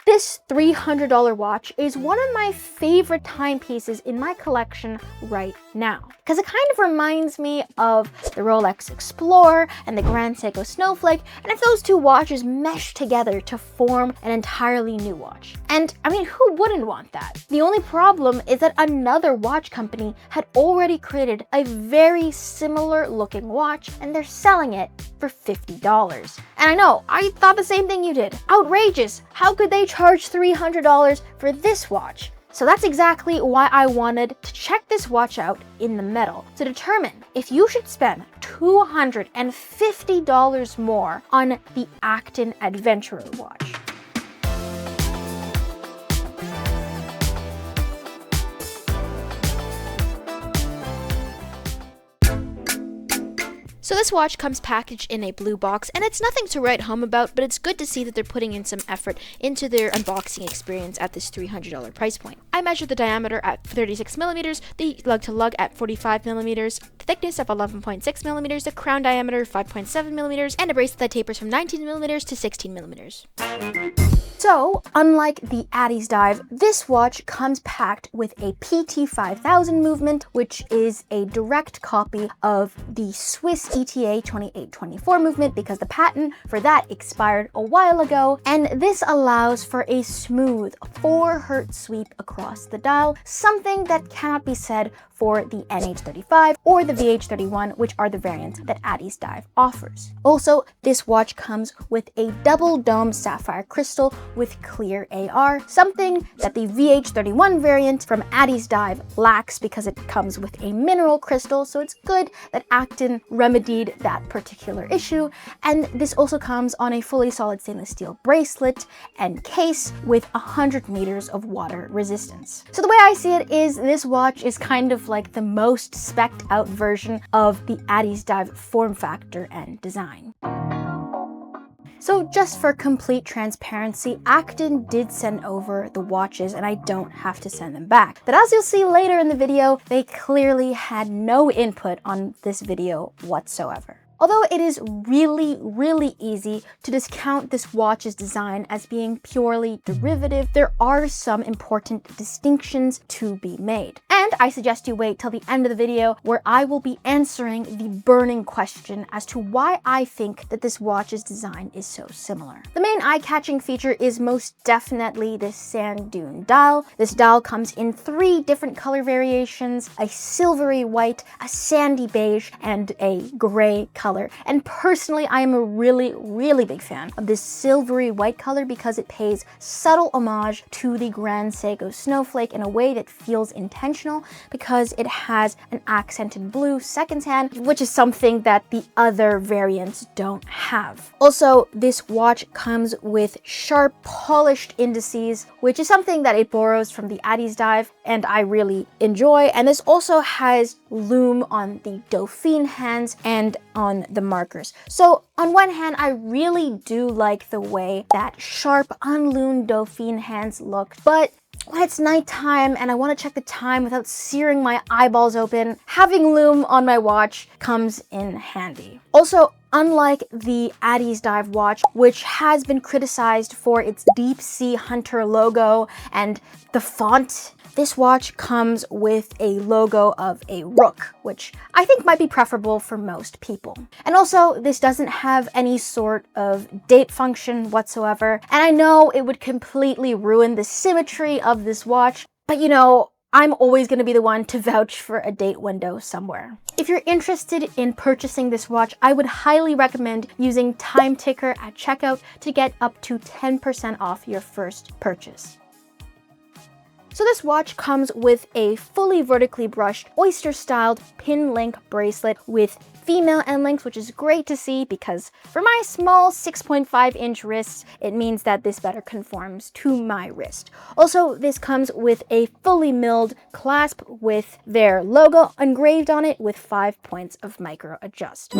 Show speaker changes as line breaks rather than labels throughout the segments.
This $300 watch is one of my favorite timepieces in my collection right now, because it kind of reminds me of the Rolex Explorer and the Grand Seiko Snowflake, and if those two watches mesh together to form an entirely new watch. And I mean, who wouldn't want that? The only problem is that another watch company had already created a very similar looking watch, and they're selling it for $50. And I know, I thought the same thing you did. Outrageous! How could they charge $300 for this watch? So that's exactly why I wanted to check this watch out in the metal to determine if you should spend $250 more on the Acton Adventurer watch. So this watch comes packaged in a blue box, and it's nothing to write home about, but it's good to see that they're putting in some effort into their unboxing experience at this $300 price point. I measured the diameter at 36 millimeters, the lug to lug at 45 millimeters, the thickness of 11.6 millimeters, the crown diameter 5.7 millimeters, and a bracelet that tapers from 19 millimeters to 16 millimeters. So, unlike the Addiesdive, this watch comes packed with a PT5000 movement, which is a direct copy of the Swiss ETA 2824 movement because the patent for that expired a while ago, and this allows for a smooth 4 Hz sweep across the dial, something that cannot be said for the NH35 or the VH31, which are the variants that Addiesdive offers. Also, this watch comes with a double dome sapphire crystal with clear AR, something that the VH31 variant from Addiesdive lacks because it comes with a mineral crystal, so it's good that Acton remedied that particular issue. And this also comes on a fully solid stainless steel bracelet and case with 100 meters of water resistance. So the way I see it is this watch is kind of like the most spec'd out version of the Addiesdive form factor and design. So just for complete transparency, Acton did send over the watches and I don't have to send them back. But as you'll see later in the video, they clearly had no input on this video whatsoever. Although it is really easy to discount this watch's design as being purely derivative, there are some important distinctions to be made. And I suggest you wait till the end of the video where I will be answering the burning question as to why I think that this watch's design is so similar. The main eye-catching feature is most definitely this sand dune dial. This dial comes in 3 different color variations: a silvery white, a sandy beige, and a gray color. And personally, I am a really big fan of this silvery white color because it pays subtle homage to the Grand Seiko Snowflake in a way that feels intentional because it has an accented blue second hand, which is something that the other variants don't have. Also, this watch comes with sharp polished indices, which is something that it borrows from the Addiesdive and I really enjoy. And this also has lume on the Dauphine hands and on the markers. So on one hand, I really do like the way that sharp unlumed Dauphine hands look, but when it's nighttime and I want to check the time without searing my eyeballs open, having lume on my watch comes in handy. Also, unlike the Addiesdive watch, which has been criticized for its deep sea hunter logo and the font, this watch comes with a logo of a rook, which I think might be preferable for most people. And also, this doesn't have any sort of date function whatsoever, and I know it would completely ruin the symmetry of this watch, but you know, I'm always going to be the one to vouch for a date window somewhere. If you're interested in purchasing this watch, I would highly recommend using Time Ticker at checkout to get up to 10% off your first purchase. So this watch comes with a fully vertically brushed oyster-styled pin link bracelet with female end links, which is great to see because for my small 6.5-inch wrists, it means that this better conforms to my wrist. Also, this comes with a fully milled clasp with their logo engraved on it with 5 points of micro adjust.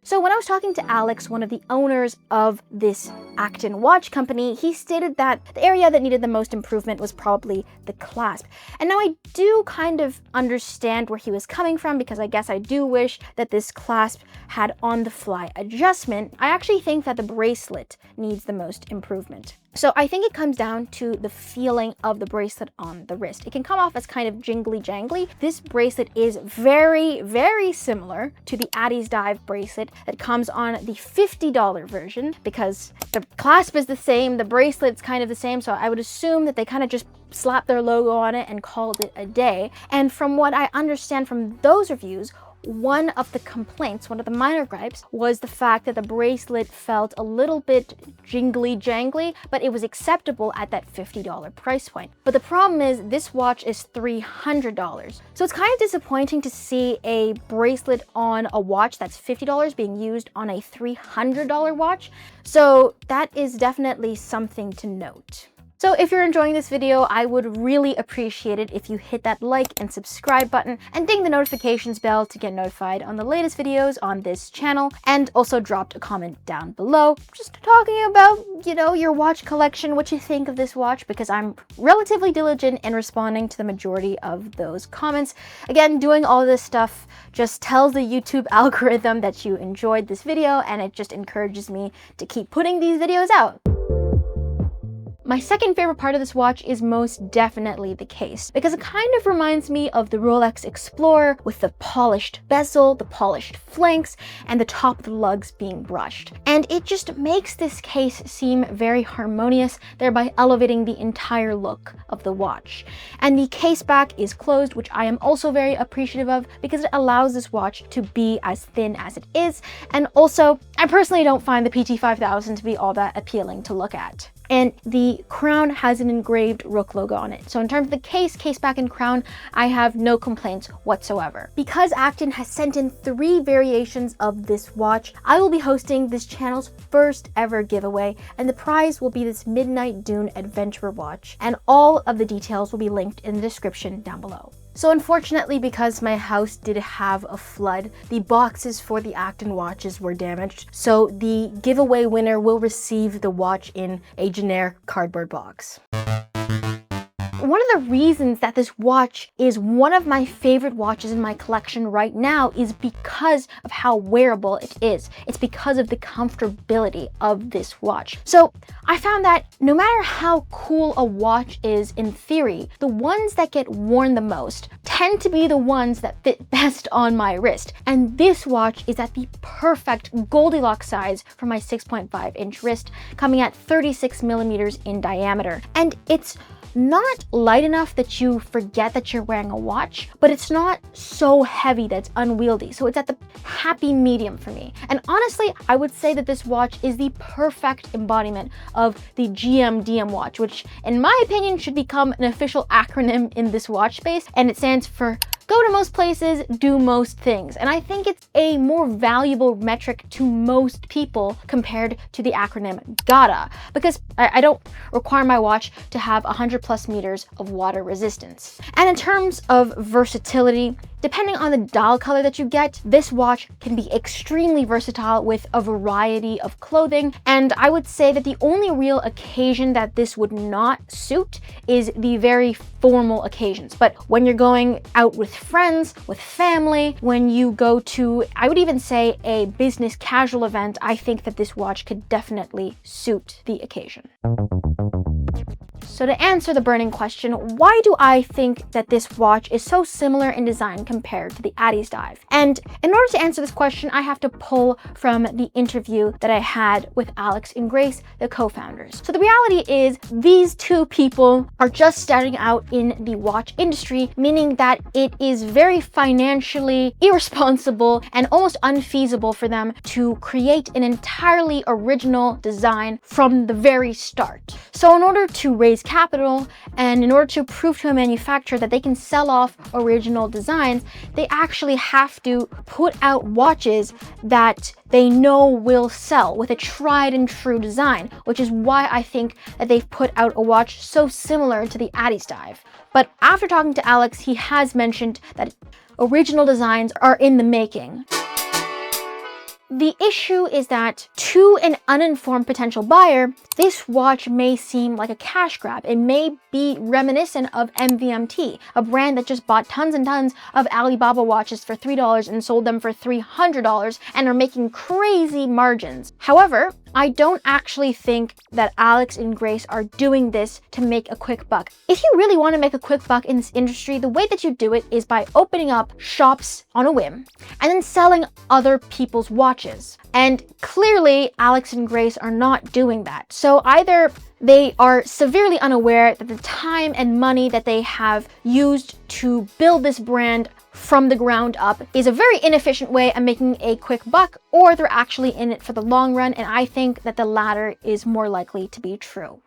So when I was talking to Alex, one of the owners of this Acton watch company, he stated that the area that needed the most improvement was probably the clasp. And now I do kind of understand where he was coming from because I guess I do wish that this clasp had on-the-fly adjustment. I actually think that the bracelet needs the most improvement. So I think it comes down to the feeling of the bracelet on the wrist. It can come off as kind of jingly jangly. This bracelet is very, very similar to the Addiesdive bracelet that comes on the $50 version, because the clasp is the same, the bracelet's kind of the same, so I would assume that they kind of just slapped their logo on it and called it a day. And from what I understand from those reviews, one of the complaints, one of the minor gripes, was the fact that the bracelet felt a little bit jingly jangly, but it was acceptable at that $50 price point. But the problem is this watch is $300. So it's kind of disappointing to see a bracelet on a watch that's $50 being used on a $300 watch. So that is definitely something to note. So if you're enjoying this video, I would really appreciate it if you hit that like and subscribe button and ding the notifications bell to get notified on the latest videos on this channel, and also dropped a comment down below just talking about, you know, your watch collection, what you think of this watch, because I'm relatively diligent in responding to the majority of those comments. Again, doing all this stuff just tells the YouTube algorithm that you enjoyed this video, and it just encourages me to keep putting these videos out. My second favorite part of this watch is most definitely the case, because it kind of reminds me of the Rolex Explorer with the polished bezel, the polished flanks, and the top of the lugs being brushed. And it just makes this case seem very harmonious, thereby elevating the entire look of the watch. And the case back is closed, which I am also very appreciative of, because it allows this watch to be as thin as it is. And also, I personally don't find the PT5000 to be all that appealing to look at. And the crown has an engraved Rook logo on it. So in terms of the case back, and crown, I have no complaints whatsoever. Because Acton has sent in 3 variations of this watch, I will be hosting this channel's first ever giveaway, and the prize will be this Midnight Dune Adventurer watch, and all of the details will be linked in the description down below. So unfortunately, because my house did have a flood, the boxes for the Acton watches were damaged. So the giveaway winner will receive the watch in a generic cardboard box. One of the reasons that this watch is one of my favorite watches in my collection right now is because of how wearable it is. It's because of the comfortability of this watch. So I found that no matter how cool a watch is in theory, the ones that get worn the most tend to be the ones that fit best on my wrist. And this watch is at the perfect Goldilocks size for my 6.5-inch wrist, coming at 36 millimeters in diameter. And it's not light enough that you forget that you're wearing a watch, but it's not so heavy that's unwieldy. So it's at the happy medium for me. And honestly, I would say that this watch is the perfect embodiment of the GMDM watch, which in my opinion should become an official acronym in this watch space. And it stands for go to most places, do most things. And I think it's a more valuable metric to most people compared to the acronym GOTTA, because I don't require my watch to have 100+ meters of water resistance. And in terms of versatility, depending on the dial color that you get, this watch can be extremely versatile with a variety of clothing. And I would say that the only real occasion that this would not suit is the very formal occasions. But when you're going out with friends, with family, when you go to, I would even say, a business casual event, I think that this watch could definitely suit the occasion. So to answer the burning question, why do I think that this watch is so similar in design compared to the Addiesdive? And in order to answer this question, I have to pull from the interview that I had with Alex and Grace, the co-founders. So the reality is these two people are just starting out in the watch industry, meaning that it is very financially irresponsible and almost unfeasible for them to create an entirely original design from the very start. So in order to raise capital and in order to prove to a manufacturer that they can sell off original designs, they actually have to put out watches that they know will sell with a tried and true design, which is why I think that they've put out a watch so similar to the Addiesdive. But after talking to Alex, he has mentioned that original designs are in the making. The issue is that to an uninformed potential buyer, this watch may seem like a cash grab. It may be reminiscent of MVMT, a brand that just bought tons and tons of Alibaba watches for $3 and sold them for $300 and are making crazy margins. However, I don't actually think that Alex and Grace are doing this to make a quick buck. If you really want to make a quick buck in this industry, the way that you do it is by opening up shops on a whim and then selling other people's watches. And clearly, Alex and Grace are not doing that. So either they are severely unaware that the time and money that they have used to build this brand from the ground up is a very inefficient way of making a quick buck, or they're actually in it for the long run, and I think that the latter is more likely to be true.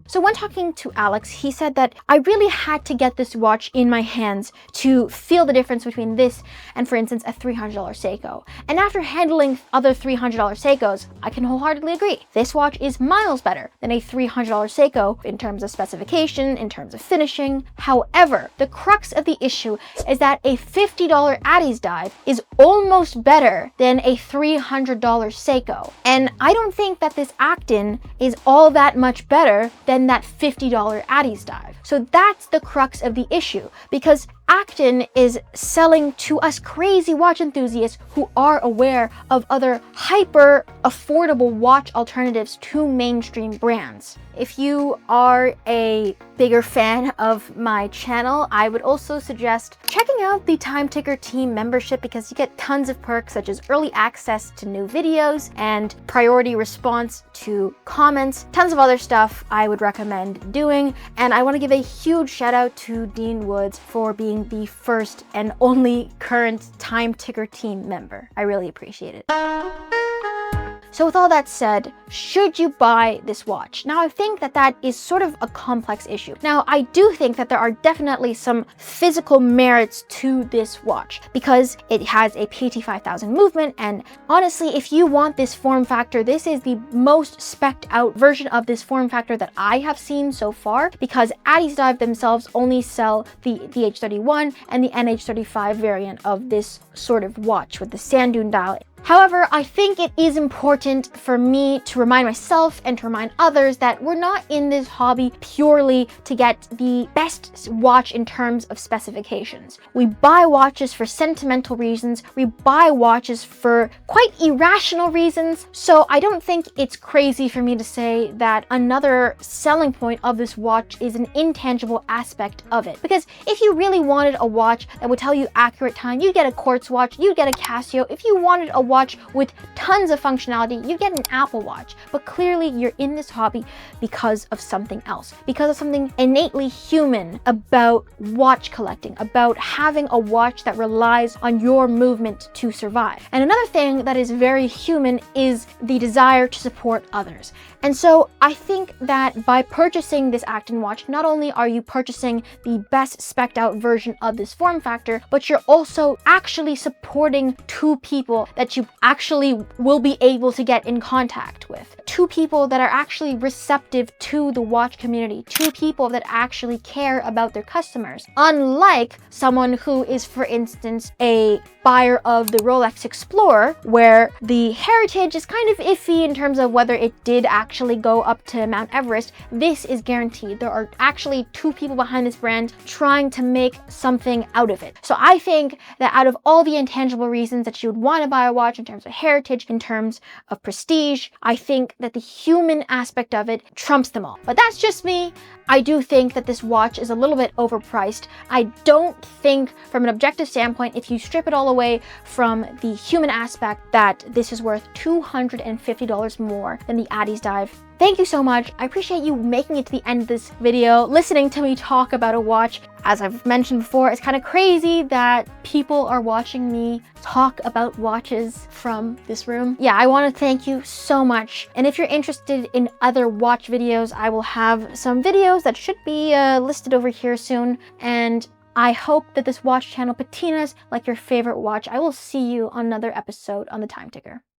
So when talking to Alex, he said that I really had to get this watch in my hands to feel the difference between this and, for instance, a $300 Seiko. And after handling other $300 Seikos, I can wholeheartedly agree. This watch is miles better than a $300 Seiko in terms of specification, in terms of finishing. However, the crux of the issue is that a $50 Addiesdive is almost better than a $300 Seiko. And I don't think that this Acton is all that much better than that $50 Addiesdive. So that's the crux of the issue, because Acton is selling to us crazy watch enthusiasts who are aware of other hyper affordable watch alternatives to mainstream brands. If you are a bigger fan of my channel, I would also suggest checking out the Time Ticker Team membership, because you get tons of perks such as early access to new videos and priority response to comments, tons of other stuff I would recommend doing. And I want to give a huge shout out to Dean Woods for being the first and only current Time Ticker Team member. I really appreciate it. So with all that said, should you buy this watch? Now, I think that that is sort of a complex issue. Now, I do think that there are definitely some physical merits to this watch because it has a PT5000 movement, and honestly, if you want this form factor, this is the most spec'd out version of this form factor that I have seen so far, because Addiesdive themselves only sell the H31 and the NH35 variant of this sort of watch with the sand dune dial. However, I think it is important for me to remind myself and to remind others that we're not in this hobby purely to get the best watch in terms of specifications. We buy watches for sentimental reasons. We buy watches for quite irrational reasons. So I don't think it's crazy for me to say that another selling point of this watch is an intangible aspect of it. Because if you really wanted a watch that would tell you accurate time, you'd get a quartz watch, you'd get a Casio. If you wanted a watch with tons of functionality, you get an Apple Watch. But clearly you're in this hobby because of something else, because of something innately human about watch collecting, about having a watch that relies on your movement to survive. And another thing that is very human is the desire to support others. And so I think that by purchasing this Acton watch, not only are you purchasing the best spec'd out version of this form factor, but you're also actually supporting two people that you actually will be able to get in contact with. Two people that are actually receptive to the watch community, two people that actually care about their customers. Unlike someone who is, for instance, a buyer of the Rolex Explorer, where the heritage is kind of iffy in terms of whether it did actually go up to Mount Everest. This is guaranteed. There are actually two people behind this brand trying to make something out of it. So I think that out of all the intangible reasons that you would want to buy a watch in terms of heritage, in terms of prestige, I think that the human aspect of it trumps them all. But that's just me. I do think that this watch is a little bit overpriced. I don't think, from an objective standpoint, if you strip it all away from the human aspect, that this is worth $250 more than the Addiesdive. Thank you so much. I appreciate you making it to the end of this video, listening to me talk about a watch. As I've mentioned before, it's kind of crazy that people are watching me talk about watches from this room. Yeah, I want to thank you so much. And if you're interested in other watch videos, I will have some videos that should be listed over here soon. And I hope that this watch channel patinas like your favorite watch. I will see you on another episode on the Time Ticker.